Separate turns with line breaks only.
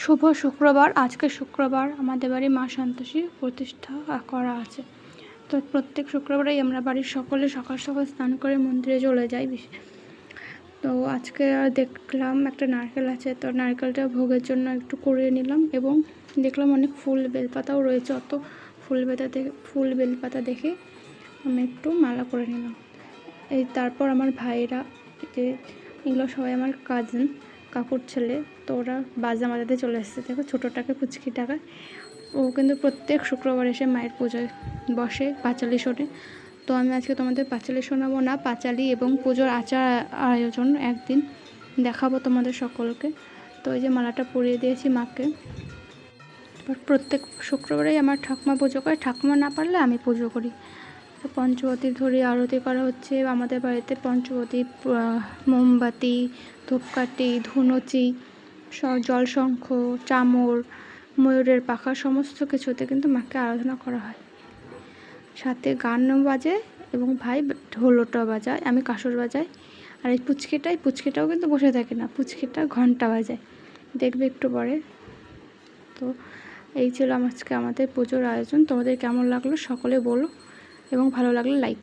শুভ শুক্রবার। আজকে শুক্রবার আমাদের বাড়ি মা সন্তোষী প্রতিষ্ঠা করা আছে। তো প্রত্যেক শুক্রবারেই আমরা বাড়ির সকলে সকাল সকাল স্নান করে মন্দিরে চলে যাই। তো আজকে দেখলাম একটা নারকেল আছে, তো নারকেলটা ভোগের জন্য একটু কুড়িয়ে নিলাম এবং দেখলাম অনেক ফুল বেলপাতাও রয়েছে। অত ফুল বেলপাতা দেখে আমি একটু মালা করে নিলাম। তারপর আমার ভাইরা, যে এগুলো সবাই আমার কাজিন, কাকুর ছেলে, তো ওরা বাজনা বাজাতে চলে এসেছে। দেখো ছোটোটাকে, পুচকিটাকে, ও কিন্তু প্রত্যেক শুক্রবার এসে মায়ের পুজোয় বসে, পাঁচালি শোনে। তো আমি আজকে তোমাদের পাঁচালি শোনাবো না, পাঁচালি এবং পুজোর আচার আয়োজন একদিন দেখাবো তোমাদের সকলকে। তো এই যে মালাটা পরিয়ে দিয়েছি মাকে। প্রত্যেক শুক্রবারেই আমার ঠাকুমা পুজো করে, ঠাকুমা না পারলে আমি পুজো করি। তো পঞ্চবতী ধরে আরতি করা হচ্ছে আমাদের বাড়িতে। পঞ্চবতী, মোমবাতি, ধূপকাঠি, ধুনুচি, জলশঙ্খ, চামর, ময়ূরের পাখা, সমস্ত কিছুতে কিন্তু মাকে আরাধনা করা হয়। সাথে গানও বাজে এবং ভাই ঢোলটা বাজায়, আমি কাসর বাজাই। আর এই পুচকিটাও কিন্তু বসে থাকে না, পুচকিটা ঘন্টা বাজায়, দেখবে একটু পরে। তো এই ছিল আজকে আমাদের পুজোর আয়োজন। তোমাদের কেমন লাগলো সকলে বলো এবং ভালো লাগলে লাইক।